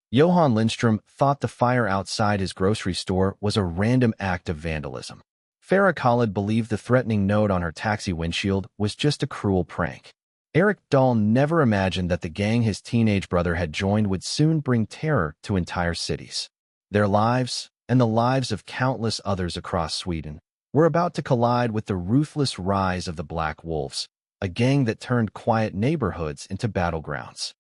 Johan Lindstrom thought the fire outside his grocery store was a random act of vandalism. Farah Khalid believed the threatening note on her taxi windshield was just a cruel prank. Eric Dahl never imagined that the gang his teenage brother had joined would soon bring terror to entire cities. Their lives, and the lives of countless others across Sweden, were about to collide with the ruthless rise of the Black Wolves, a gang that turned quiet neighborhoods into battlegrounds.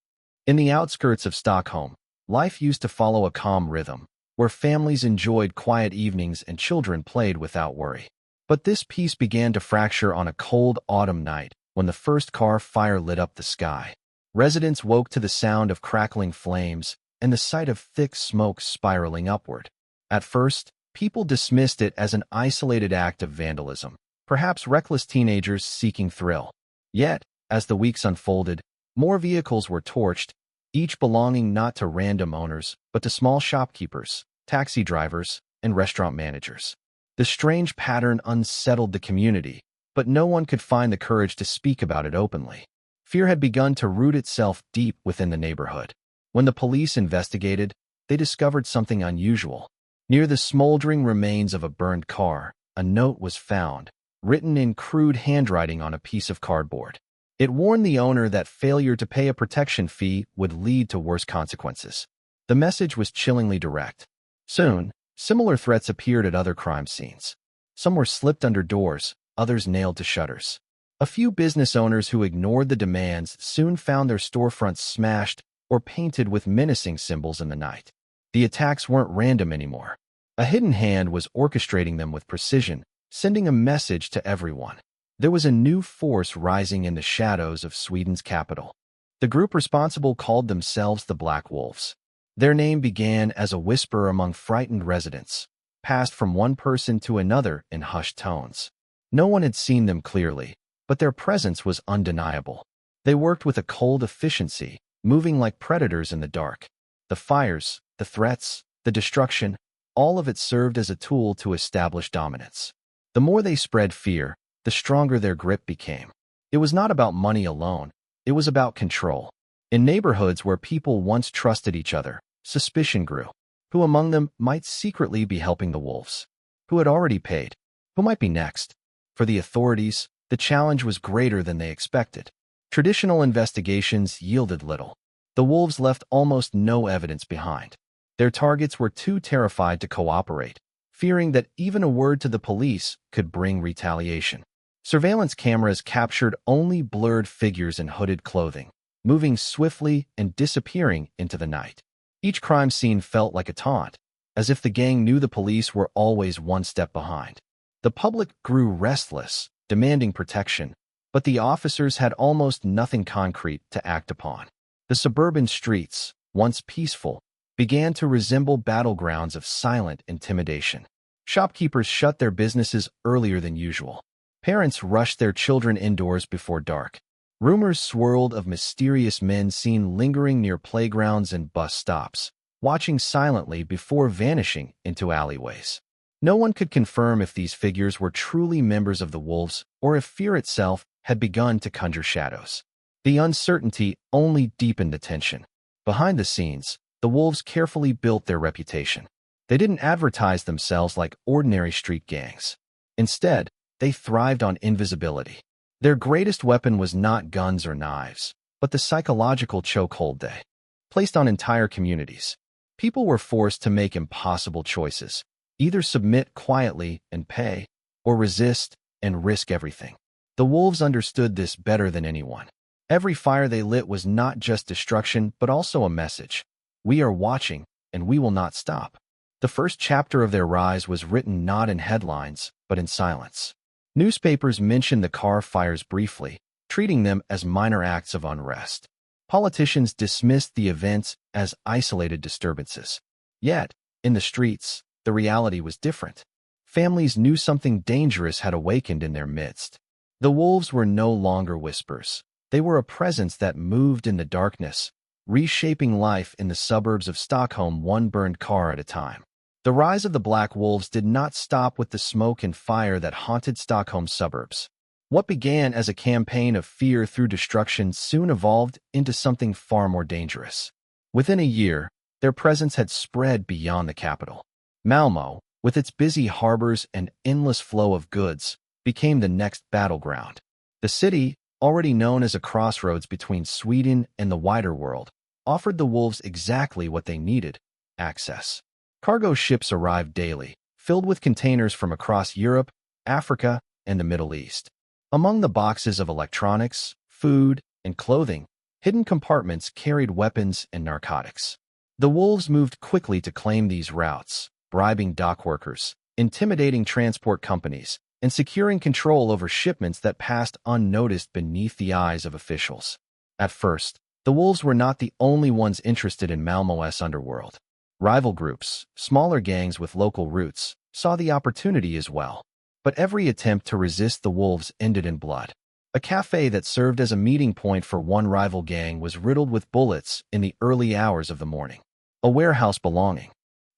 In the outskirts of Stockholm, life used to follow a calm rhythm, where families enjoyed quiet evenings and children played without worry. But this peace began to fracture on a cold autumn night when the first car fire lit up the sky. Residents woke to the sound of crackling flames and the sight of thick smoke spiraling upward. At first, people dismissed it as an isolated act of vandalism, perhaps reckless teenagers seeking thrill. Yet, as the weeks unfolded, more vehicles were torched, each belonging not to random owners, but to small shopkeepers, taxi drivers, and restaurant managers. The strange pattern unsettled the community, but no one could find the courage to speak about it openly. Fear had begun to root itself deep within the neighborhood. When the police investigated, they discovered something unusual. Near the smoldering remains of a burned car, a note was found, written in crude handwriting on a piece of cardboard. It warned the owner that failure to pay a protection fee would lead to worse consequences. The message was chillingly direct. Soon, similar threats appeared at other crime scenes. Some were slipped under doors, others nailed to shutters. A few business owners who ignored the demands soon found their storefronts smashed or painted with menacing symbols in the night. The attacks weren't random anymore. A hidden hand was orchestrating them with precision, sending a message to everyone. There was a new force rising in the shadows of Sweden's capital. The group responsible called themselves the Black Wolves. Their name began as a whisper among frightened residents, passed from one person to another in hushed tones. No one had seen them clearly, but their presence was undeniable. They worked with a cold efficiency, moving like predators in the dark. The fires, the threats, the destruction, all of it served as a tool to establish dominance. The more they spread fear, the stronger their grip became. It was not about money alone, it was about control. In neighborhoods where people once trusted each other, suspicion grew. Who among them might secretly be helping the wolves? Who had already paid? Who might be next? For the authorities, the challenge was greater than they expected. Traditional investigations yielded little. The wolves left almost no evidence behind. Their targets were too terrified to cooperate, fearing that even a word to the police could bring retaliation. Surveillance cameras captured only blurred figures in hooded clothing, moving swiftly and disappearing into the night. Each crime scene felt like a taunt, as if the gang knew the police were always one step behind. The public grew restless, demanding protection, but the officers had almost nothing concrete to act upon. The suburban streets, once peaceful, began to resemble battlegrounds of silent intimidation. Shopkeepers shut their businesses earlier than usual. Parents rushed their children indoors before dark. Rumors swirled of mysterious men seen lingering near playgrounds and bus stops, watching silently before vanishing into alleyways. No one could confirm if these figures were truly members of the wolves or if fear itself had begun to conjure shadows. The uncertainty only deepened the tension. Behind the scenes, the wolves carefully built their reputation. They didn't advertise themselves like ordinary street gangs. Instead, they thrived on invisibility. Their greatest weapon was not guns or knives, but the psychological chokehold they placed on entire communities. People were forced to make impossible choices, either submit quietly and pay, or resist and risk everything. The wolves understood this better than anyone. Every fire they lit was not just destruction, but also a message. We are watching, and we will not stop. The first chapter of their rise was written not in headlines, but in silence. Newspapers mentioned the car fires briefly, treating them as minor acts of unrest. Politicians dismissed the events as isolated disturbances. Yet, in the streets, the reality was different. Families knew something dangerous had awakened in their midst. The wolves were no longer whispers. They were a presence that moved in the darkness, reshaping life in the suburbs of Stockholm one burned car at a time. The rise of the Black Wolves did not stop with the smoke and fire that haunted Stockholm's suburbs. What began as a campaign of fear through destruction soon evolved into something far more dangerous. Within a year, Their presence had spread beyond the capital. Malmö, with its busy harbors and endless flow of goods, became the next battleground. The city, already known as a crossroads between Sweden and the wider world, offered the wolves exactly what they needed: access. Cargo ships arrived daily, filled with containers from across Europe, Africa, and the Middle East. Among the boxes of electronics, food, and clothing, hidden compartments carried weapons and narcotics. The wolves moved quickly to claim these routes, bribing dock workers, intimidating transport companies, and securing control over shipments that passed unnoticed beneath the eyes of officials. At first, the wolves were not the only ones interested in Malmö's underworld. Rival groups, smaller gangs with local roots, saw the opportunity as well. But every attempt to resist the wolves ended in blood. A cafe that served as a meeting point for one rival gang was riddled with bullets in the early hours of the morning. A warehouse belonging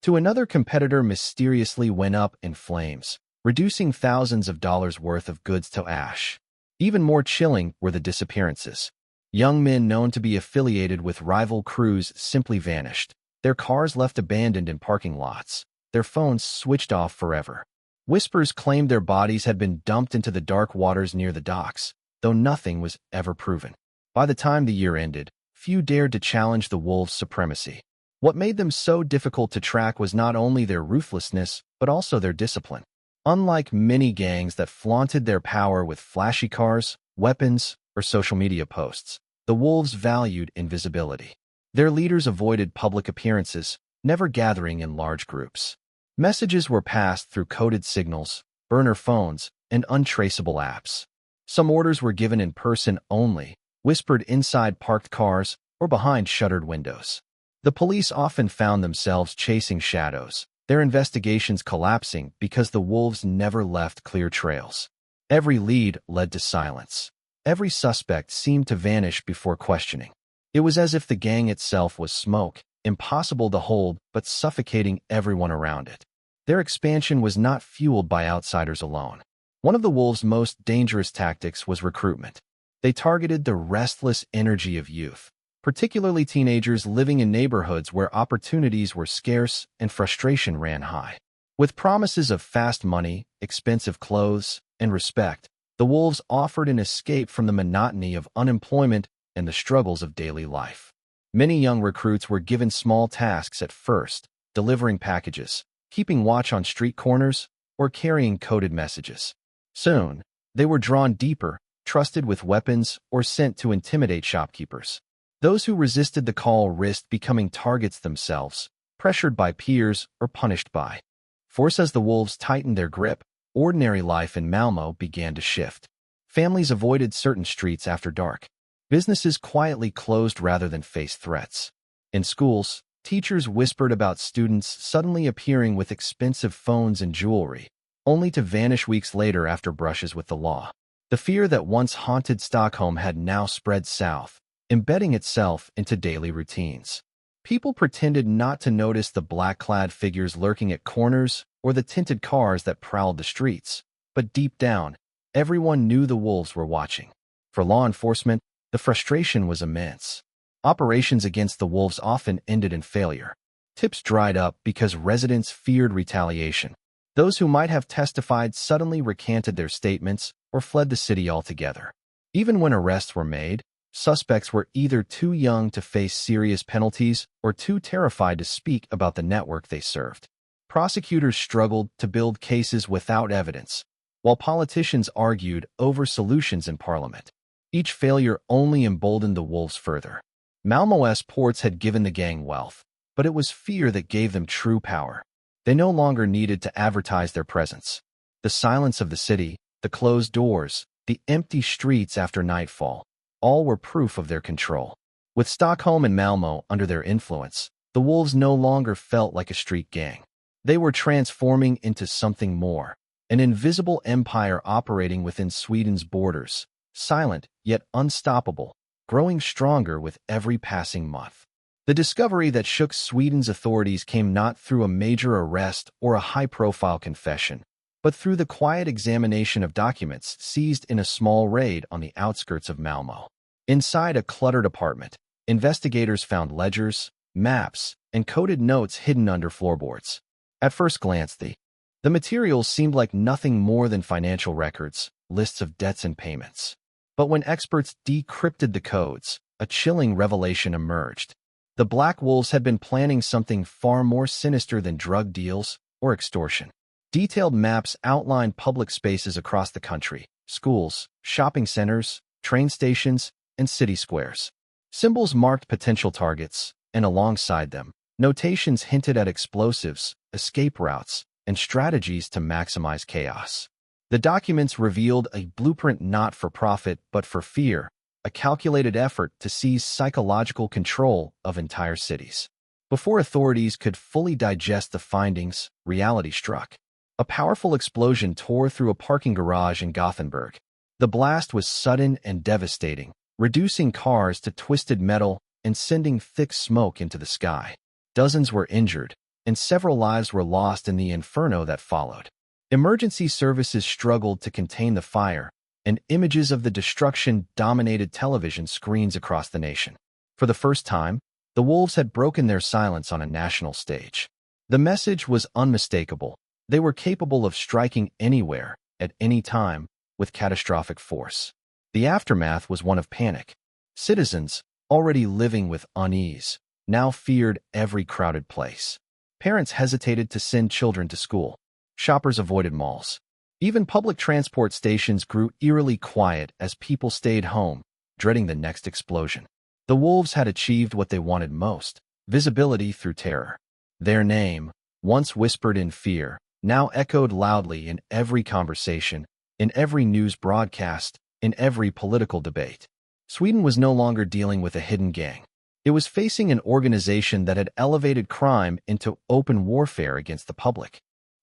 to another competitor mysteriously went up in flames, reducing thousands of dollars worth of goods to ash. Even more chilling were the disappearances. Young men known to be affiliated with rival crews simply vanished. Their cars left abandoned in parking lots, their phones switched off forever. Whispers claimed their bodies had been dumped into the dark waters near the docks, though nothing was ever proven. By the time the year ended, few dared to challenge the wolves' supremacy. What made them so difficult to track was not only their ruthlessness, but also their discipline. Unlike many gangs that flaunted their power with flashy cars, weapons, or social media posts, the wolves valued invisibility. Their leaders avoided public appearances, never gathering in large groups. Messages were passed through coded signals, burner phones, and untraceable apps. Some orders were given in person only, whispered inside parked cars or behind shuttered windows. The police often found themselves chasing shadows, their investigations collapsing because the wolves never left clear trails. Every lead led to silence. Every suspect seemed to vanish before questioning. It was as if the gang itself was smoke, impossible to hold but suffocating everyone around it. Their expansion was not fueled by outsiders alone. One of the wolves' most dangerous tactics was recruitment. They targeted the restless energy of youth, particularly teenagers living in neighborhoods where opportunities were scarce and frustration ran high. With promises of fast money, expensive clothes, and respect, the wolves offered an escape from the monotony of unemployment and the struggles of daily life. Many young recruits were given small tasks at first, delivering packages, keeping watch on street corners, or carrying coded messages. Soon, they were drawn deeper, trusted with weapons, or sent to intimidate shopkeepers. Those who resisted the call risked becoming targets themselves, pressured by peers or punished by force. As the wolves tightened their grip, ordinary life in Malmö began to shift. Families avoided certain streets after dark. Businesses quietly closed rather than face threats. In schools, teachers whispered about students suddenly appearing with expensive phones and jewelry, only to vanish weeks later after brushes with the law. The fear that once haunted Stockholm had now spread south, embedding itself into daily routines. People pretended not to notice the black-clad figures lurking at corners or the tinted cars that prowled the streets, but deep down, everyone knew the wolves were watching. For law enforcement, the frustration was immense. Operations against the wolves often ended in failure. Tips dried up because residents feared retaliation. Those who might have testified suddenly recanted their statements or fled the city altogether. Even when arrests were made, suspects were either too young to face serious penalties or too terrified to speak about the network they served. Prosecutors struggled to build cases without evidence, while politicians argued over solutions in parliament. Each failure only emboldened the wolves further. Malmö's ports had given the gang wealth, but it was fear that gave them true power. They no longer needed to advertise their presence. The silence of the city, the closed doors, the empty streets after nightfall, all were proof of their control. With Stockholm and Malmö under their influence, the wolves no longer felt like a street gang. They were transforming into something more, an invisible empire operating within Sweden's borders, silent yet unstoppable, growing stronger with every passing month. The discovery that shook Sweden's authorities came not through a major arrest or a high-profile confession, but through the quiet examination of documents seized in a small raid on the outskirts of Malmö. Inside a cluttered apartment, investigators found ledgers, maps, and coded notes hidden under floorboards. At first glance, the materials seemed like nothing more than financial records, lists of debts and payments. But when experts decrypted the codes, a chilling revelation emerged. The Black Wolves had been planning something far more sinister than drug deals or extortion. Detailed maps outlined public spaces across the country: schools, shopping centers, train stations, and city squares. Symbols marked potential targets, and alongside them, notations hinted at explosives, escape routes, and strategies to maximize chaos. The documents revealed a blueprint not for profit but for fear, a calculated effort to seize psychological control of entire cities. Before authorities could fully digest the findings, reality struck. A powerful explosion tore through a parking garage in Gothenburg. The blast was sudden and devastating, reducing cars to twisted metal and sending thick smoke into the sky. Dozens were injured, and several lives were lost in the inferno that followed. Emergency services struggled to contain the fire, and images of the destruction dominated television screens across the nation. For the first time, the Wolves had broken their silence on a national stage. The message was unmistakable. They were capable of striking anywhere, at any time, with catastrophic force. The aftermath was one of panic. Citizens, already living with unease, now feared every crowded place. Parents hesitated to send children to school. Shoppers avoided malls. Even public transport stations grew eerily quiet as people stayed home, dreading the next explosion. The Wolves had achieved what they wanted most: visibility through terror. Their name, once whispered in fear, now echoed loudly in every conversation, in every news broadcast, in every political debate. Sweden was no longer dealing with a hidden gang. It was facing an organization that had elevated crime into open warfare against the public.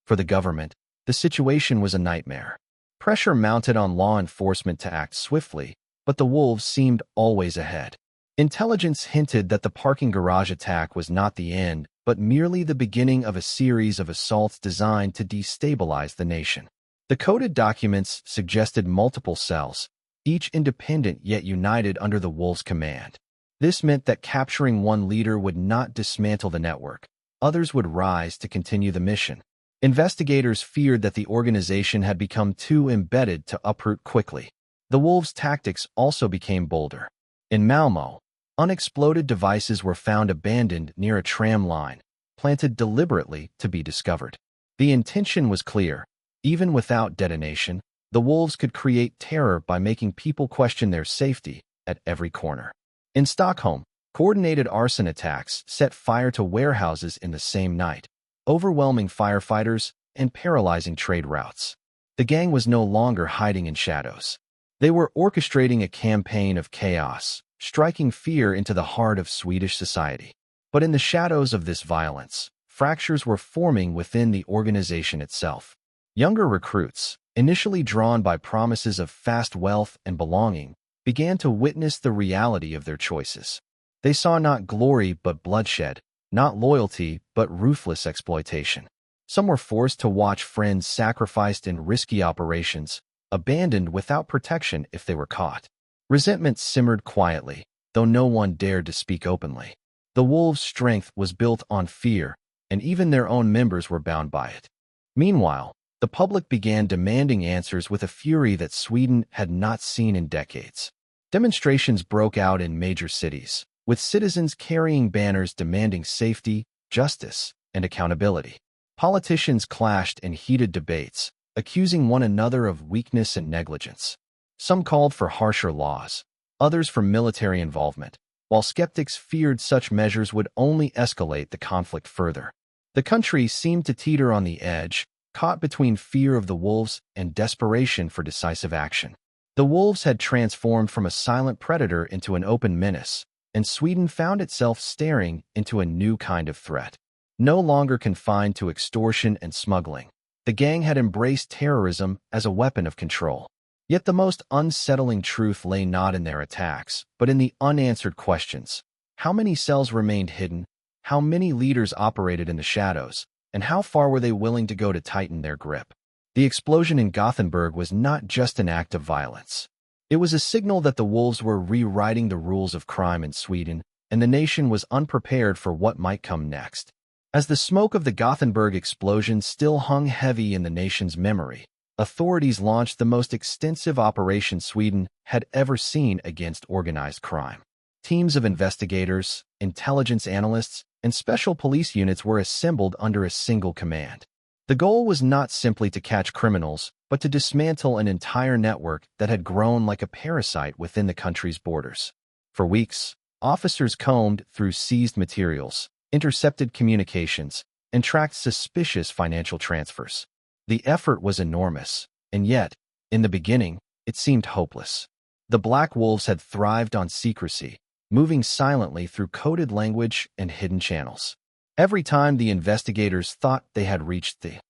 For the government, the situation was a nightmare. Pressure mounted on law enforcement to act swiftly, but the Wolves seemed always ahead. Intelligence hinted that the parking garage attack was not the end, but merely the beginning of a series of assaults designed to destabilize the nation. The coded documents suggested multiple cells, each independent yet united under the Wolves' command. This meant that capturing one leader would not dismantle the network. Others would rise to continue the mission. Investigators feared that the organization had become too embedded to uproot quickly. The Wolves' tactics also became bolder. In Malmö, unexploded devices were found abandoned near a tram line, planted deliberately to be discovered. The intention was clear. Even without detonation, the Wolves could create terror by making people question their safety at every corner. In Stockholm, coordinated arson attacks set fire to warehouses in the same night, overwhelming firefighters and paralyzing trade routes. The gang was no longer hiding in shadows. They were orchestrating a campaign of chaos, striking fear into the heart of Swedish society. But in the shadows of this violence, fractures were forming within the organization itself. Younger recruits, initially drawn by promises of fast wealth and belonging, began to witness the reality of their choices. They saw not glory but bloodshed, not loyalty but ruthless exploitation. Some were forced to watch friends sacrificed in risky operations, abandoned without protection if they were caught. Resentment simmered quietly, though no one dared to speak openly. The Wolves' strength was built on fear, and even their own members were bound by it. Meanwhile, the public began demanding answers with a fury that Sweden had not seen in decades. Demonstrations broke out in major cities, with citizens carrying banners demanding safety, justice, and accountability. Politicians clashed in heated debates, accusing one another of weakness and negligence. Some called for harsher laws, others for military involvement, while skeptics feared such measures would only escalate the conflict further. The country seemed to teeter on the edge, caught between fear of the Wolves and desperation for decisive action. The Wolves had transformed from a silent predator into an open menace, and Sweden found itself staring into a new kind of threat. No longer confined to extortion and smuggling, the gang had embraced terrorism as a weapon of control. Yet the most unsettling truth lay not in their attacks, but in the unanswered questions. How many cells remained hidden? How many leaders operated in the shadows? And how far were they willing to go to tighten their grip? The explosion in Gothenburg was not just an act of violence. It was a signal that the Wolves were rewriting the rules of crime in Sweden, and the nation was unprepared for what might come next. As the smoke of the Gothenburg explosion still hung heavy in the nation's memory, authorities launched the most extensive operation Sweden had ever seen against organized crime. Teams of investigators, intelligence analysts, and special police units were assembled under a single command. The goal was not simply to catch criminals, but to dismantle an entire network that had grown like a parasite within the country's borders. For weeks, officers combed through seized materials, intercepted communications, and tracked suspicious financial transfers. The effort was enormous, and yet, in the beginning, it seemed hopeless. The Black Wolves had thrived on secrecy, moving silently through coded language and hidden channels. Every time the investigators thought they had reached the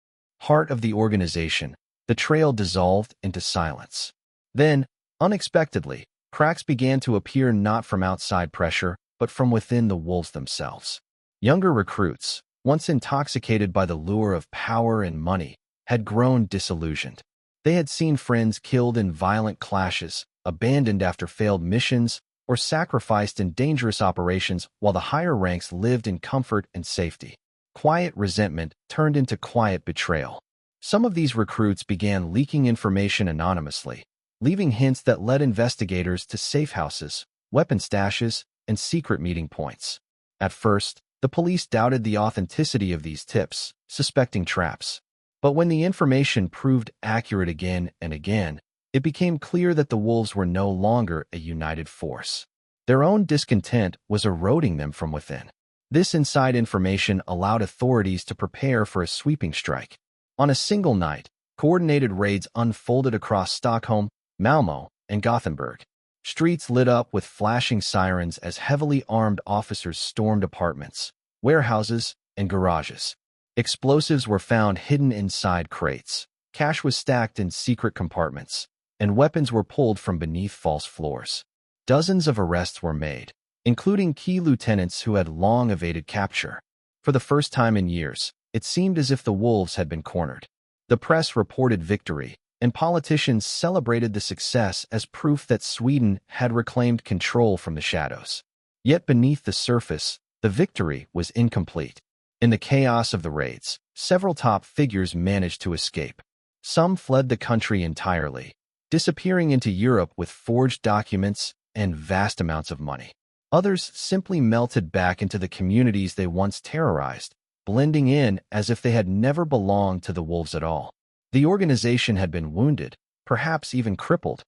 heart of the organization, the trail dissolved into silence. Then, unexpectedly, cracks began to appear not from outside pressure, but from within the wolves themselves. Younger recruits, once intoxicated by the lure of power and money, had grown disillusioned. They had seen friends killed in violent clashes, abandoned after failed missions, or sacrificed in dangerous operations while the higher ranks lived in comfort and safety. Quiet resentment turned into quiet betrayal. Some of these recruits began leaking information anonymously, leaving hints that led investigators to safe houses, weapon stashes, and secret meeting points. At first, the police doubted the authenticity of these tips, suspecting traps. But when the information proved accurate again and again, it became clear that the wolves were no longer a united force. Their own discontent was eroding them from within. This inside information allowed authorities to prepare for a sweeping strike. On a single night, coordinated raids unfolded across Stockholm, Malmö, and Gothenburg. Streets lit up with flashing sirens as heavily armed officers stormed apartments, warehouses, and garages. Explosives were found hidden inside crates, cash was stacked in secret compartments, and weapons were pulled from beneath false floors. Dozens of arrests were made, including key lieutenants who had long evaded capture. For the first time in years, it seemed as if the wolves had been cornered. The press reported victory, and politicians celebrated the success as proof that Sweden had reclaimed control from the shadows. Yet beneath the surface, the victory was incomplete. In the chaos of the raids, several top figures managed to escape. Some fled the country entirely, disappearing into Europe with forged documents and vast amounts of money. Others simply melted back into the communities they once terrorized, blending in as if they had never belonged to the wolves at all. The organization had been wounded, perhaps even crippled,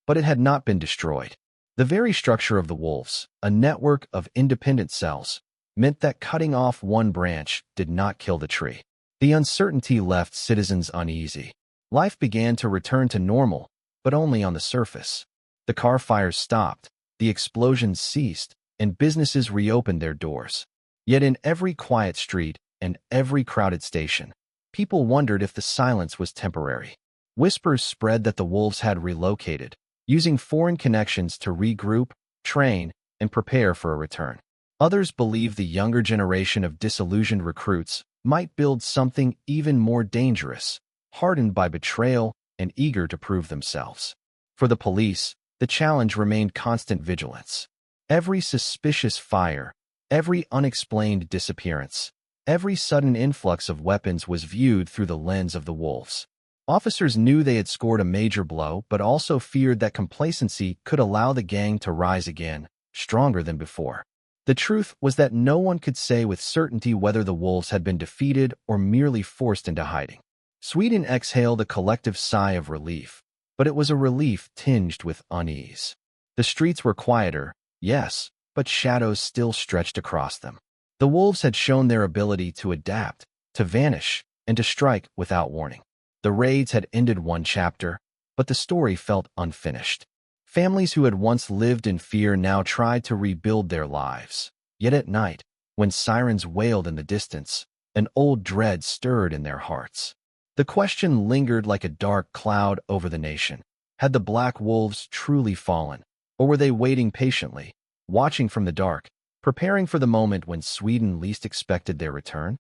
but it had not been destroyed. The very structure of the wolves, a network of independent cells, meant that cutting off one branch did not kill the tree. The uncertainty left citizens uneasy. Life began to return to normal, but only on the surface. The car fires stopped, the explosions ceased, and businesses reopened their doors. Yet in every quiet street and every crowded station, people wondered if the silence was temporary. Whispers spread that the wolves had relocated, using foreign connections to regroup, train, and prepare for a return. Others believed the younger generation of disillusioned recruits might build something even more dangerous, hardened by betrayal and eager to prove themselves. For the police, the challenge remained constant vigilance. Every suspicious fire, every unexplained disappearance, every sudden influx of weapons was viewed through the lens of the wolves. Officers knew they had scored a major blow, but also feared that complacency could allow the gang to rise again, stronger than before. The truth was that no one could say with certainty whether the wolves had been defeated or merely forced into hiding. Sweden exhaled a collective sigh of relief, but it was a relief tinged with unease. The streets were quieter, yes, but shadows still stretched across them. The wolves had shown their ability to adapt, to vanish, and to strike without warning. The raids had ended one chapter, but the story felt unfinished. Families who had once lived in fear now tried to rebuild their lives. Yet at night, when sirens wailed in the distance, an old dread stirred in their hearts. The question lingered like a dark cloud over the nation. Had the Black Wolves truly fallen, or were they waiting patiently, watching from the dark, preparing for the moment when Sweden least expected their return?